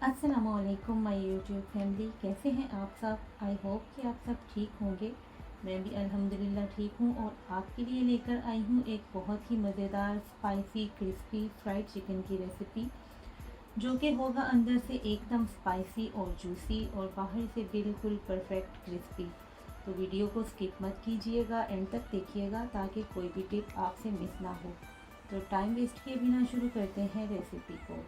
अस्सलामुअलैकुम my YouTube family, कैसे हैं आप सब। आई होप कि आप सब ठीक होंगे। मैं भी अल्हम्दुलिल्लाह ठीक हूँ और आपके लिए लेकर आई हूँ एक बहुत ही मज़ेदार स्पाइसी क्रिस्पी फ्राइड चिकन की रेसिपी, जो कि होगा अंदर से एकदम स्पाइसी और जूसी और बाहर से बिल्कुल परफेक्ट क्रिस्पी। तो वीडियो को स्किप मत कीजिएगा, एंड तक देखिएगा ताकि कोई भी टिप आपसे मिस ना हो। तो टाइम वेस्ट किए बिना शुरू करते हैं रेसिपी को।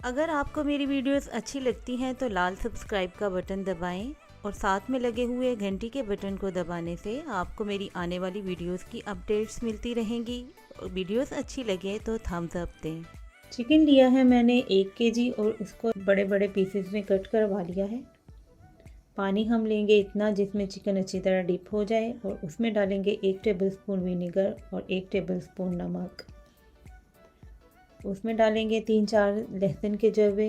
अगर आपको मेरी वीडियोस अच्छी लगती हैं तो लाल सब्सक्राइब का बटन दबाएं और साथ में लगे हुए घंटी के बटन को दबाने से आपको मेरी आने वाली वीडियोस की अपडेट्स मिलती रहेंगी। और वीडियोस अच्छी लगे तो थम्स अप दें। चिकन लिया है मैंने 1 केजी और उसको बड़े बड़े पीसेस में कट करवा लिया है। पानी हम लेंगे इतना जिसमें चिकन अच्छी तरह डिप हो जाए और उसमें डालेंगे 1 टेबलस्पून विनेगर और 1 टेबलस्पून नमक। उसमें डालेंगे 3-4 लहसुन के जवे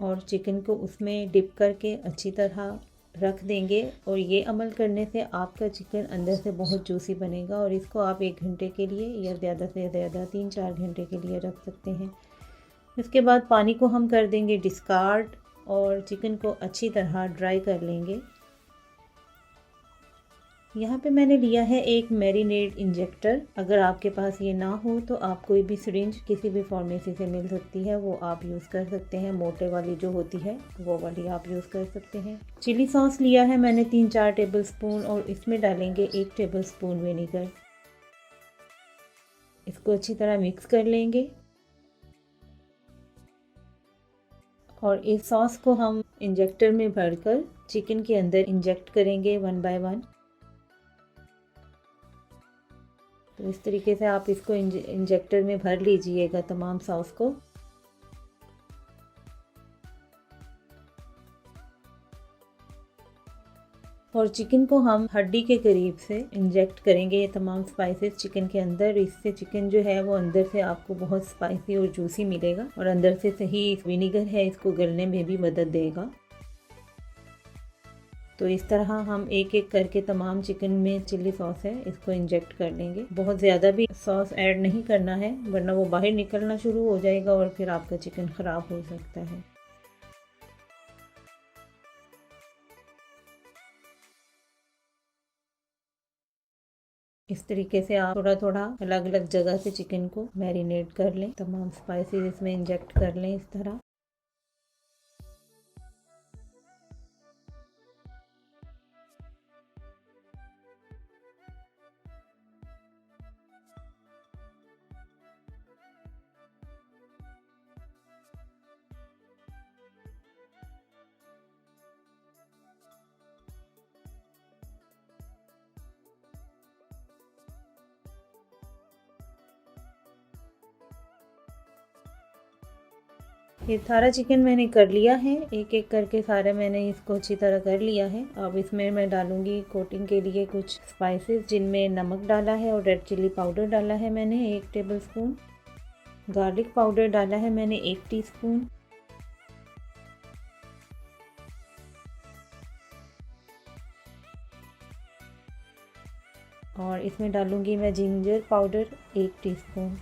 और चिकन को उसमें डिप करके अच्छी तरह रख देंगे। और ये अमल करने से आपका चिकन अंदर से बहुत जूसी बनेगा और इसको आप 1 घंटे के लिए या ज़्यादा से ज़्यादा 3-4 घंटे के लिए रख सकते हैं। इसके बाद पानी को हम कर देंगे डिस्कार्ड और चिकन को अच्छी तरह ड्राई कर लेंगे। यहाँ पे मैंने लिया है एक मैरिनेड इंजेक्टर। अगर आपके पास ये ना हो तो आप कोई भी सिरिंज किसी भी फार्मेसी से मिल सकती है, वो आप यूज़ कर सकते हैं। मोटे वाली जो होती है वो वाली आप यूज़ कर सकते हैं। चिली सॉस लिया है मैंने 3-4 टेबलस्पून और इसमें डालेंगे 1 टेबलस्पून विनेगर। इसको अच्छी तरह मिक्स कर लेंगे और इस सॉस को हम इंजेक्टर में भरकर चिकन के अंदर इंजेक्ट करेंगे 1 बाय 1। तो इस तरीके से आप इसको इंजेक्टर में भर लीजिएगा तमाम सॉस को। और चिकन को हम हड्डी के करीब से इंजेक्ट करेंगे ये तमाम स्पाइसेस चिकन के अंदर। इससे चिकन जो है वो अंदर से आपको बहुत स्पाइसी और जूसी मिलेगा और अंदर से सही विनेगर है इसको गलने में भी मदद देगा। तो इस तरह हम एक एक करके तमाम चिकन में चिल्ली सॉस है इसको इंजेक्ट कर लेंगे। बहुत ज़्यादा भी सॉस ऐड नहीं करना है वरना वो बाहर निकलना शुरू हो जाएगा और फिर आपका चिकन ख़राब हो सकता है। इस तरीके से आप थोड़ा थोड़ा अलग अलग जगह से चिकन को मैरिनेट कर लें, तमाम स्पाइसेस इसमें इंजेक्ट कर लें इस तरह। ये सारा चिकन मैंने कर लिया है, एक एक करके सारा मैंने इसको अच्छी तरह कर लिया है। अब इसमें मैं डालूंगी कोटिंग के लिए कुछ स्पाइसेस, जिनमें नमक डाला है और रेड चिल्ली पाउडर डाला है मैंने 1 टेबलस्पून। गार्लिक पाउडर डाला है मैंने 1 टीस्पून। और इसमें डालूंगी मैं जिंजर पाउडर 1 टीस्पून।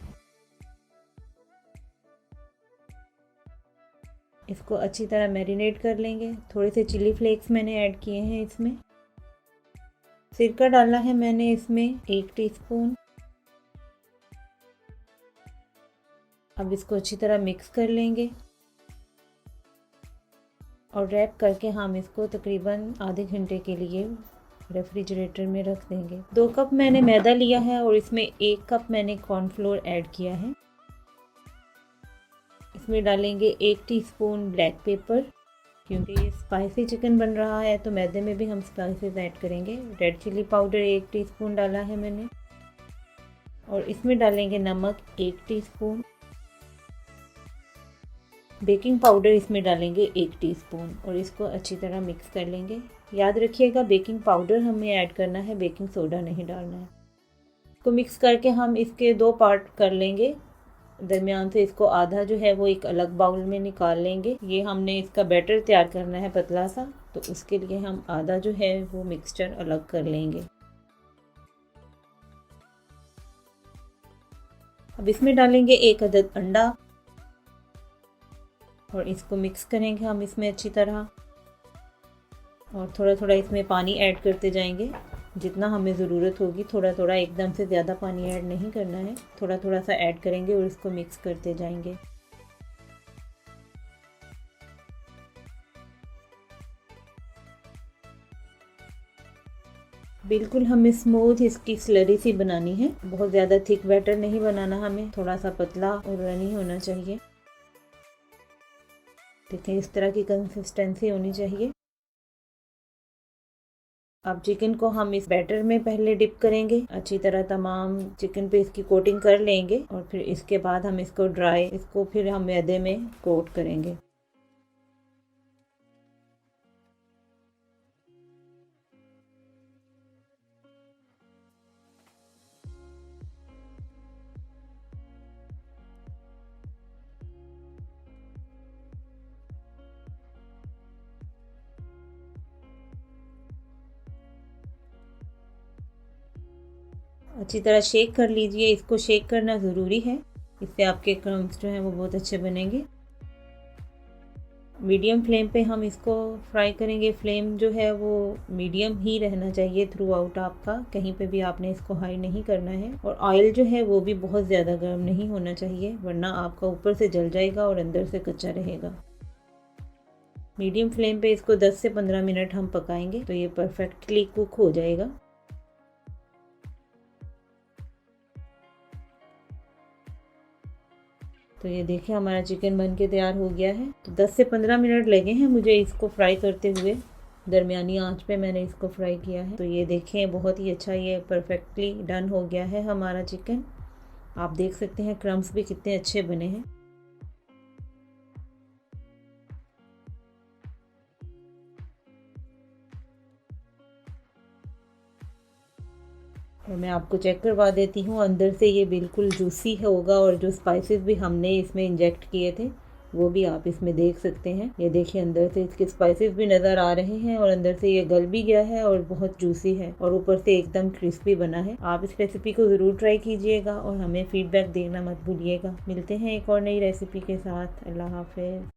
इसको अच्छी तरह मैरिनेट कर लेंगे। थोड़े से चिली फ्लेक्स मैंने ऐड किए हैं इसमें। सिरका डाला है मैंने इसमें 1 टीस्पून। अब इसको अच्छी तरह मिक्स कर लेंगे और रैप करके हम इसको तकरीबन आधे घंटे के लिए रेफ्रिजरेटर में रख देंगे। 2 कप मैंने मैदा लिया है और इसमें 1 कप मैंने कॉर्नफ्लोर ऐड किया है। इसमें डालेंगे 1 टीस्पून ब्लैक पेपर, क्योंकि ये स्पाइसी चिकन बन रहा है तो मैदे में भी हम स्पाइसेस ऐड करेंगे। रेड चिल्ली पाउडर 1 टीस्पून डाला है मैंने। और इसमें डालेंगे नमक 1 टीस्पून। बेकिंग पाउडर इसमें डालेंगे 1 टीस्पून और इसको अच्छी तरह मिक्स कर लेंगे। याद रखिएगा बेकिंग पाउडर हमें ऐड करना है, बेकिंग सोडा नहीं डालना है। इसको मिक्स करके हम इसके 2 पार्ट कर लेंगे। दरमियान से इसको आधा जो है वो एक अलग बाउल में निकाल लेंगे। ये हमने इसका बैटर तैयार करना है पतला सा, तो उसके लिए हम आधा जो है वो मिक्सचर अलग कर लेंगे। अब इसमें डालेंगे 1 अदद अंडा और इसको मिक्स करेंगे हम इसमें अच्छी तरह, और थोड़ा थोड़ा इसमें पानी ऐड करते जाएंगे जितना हमें ज़रूरत होगी। थोड़ा थोड़ा, एकदम से ज़्यादा पानी ऐड नहीं करना है, थोड़ा थोड़ा सा ऐड करेंगे और इसको मिक्स करते जाएंगे। बिल्कुल हमें स्मूथ इसकी स्लरी सी बनानी है, बहुत ज़्यादा थिक बैटर नहीं बनाना हमें, थोड़ा सा पतला और रनी होना चाहिए। देखें इस तरह की कंसिस्टेंसी होनी चाहिए। अब चिकन को हम इस बैटर में पहले डिप करेंगे, अच्छी तरह तमाम चिकन पे इसकी कोटिंग कर लेंगे और फिर इसके बाद हम इसको फिर हम मैदे में कोट करेंगे। अच्छी तरह शेक कर लीजिए, इसको शेक करना ज़रूरी है, इससे आपके क्रम्स जो हैं वो बहुत अच्छे बनेंगे। मीडियम फ्लेम पे हम इसको फ्राई करेंगे, फ्लेम जो है वो मीडियम ही रहना चाहिए थ्रू आउट आपका, कहीं पे भी आपने इसको हाई नहीं करना है। और ऑयल जो है वो भी बहुत ज़्यादा गर्म नहीं होना चाहिए, वरना आपका ऊपर से जल जाएगा और अंदर से कच्चा रहेगा। मीडियम फ्लेम पे इसको 10 से 15 मिनट हम पकाएंगे तो ये परफेक्टली कुक हो जाएगा। तो ये देखिए हमारा चिकन बन के तैयार हो गया है। तो 10 से 15 मिनट लगे हैं मुझे इसको फ्राई करते हुए, दरमियानी आंच पे मैंने इसको फ्राई किया है। तो ये देखें बहुत ही अच्छा ये परफेक्टली डन हो गया है हमारा चिकन। आप देख सकते हैं क्रम्स भी कितने अच्छे बने हैं। और मैं आपको चेक करवा देती हूँ, अंदर से ये बिल्कुल जूसी होगा और जो स्पाइसेस भी हमने इसमें इंजेक्ट किए थे वो भी आप इसमें देख सकते हैं। ये देखिए अंदर से इसके स्पाइसेस भी नज़र आ रहे हैं और अंदर से ये गल भी गया है और बहुत जूसी है और ऊपर से एकदम क्रिस्पी बना है। आप इस रेसिपी को ज़रूर ट्राई कीजिएगा और हमें फीडबैक देना मत भूलिएगा। मिलते हैं एक और नई रेसिपी के साथ। अल्लाह हाफ़िज़।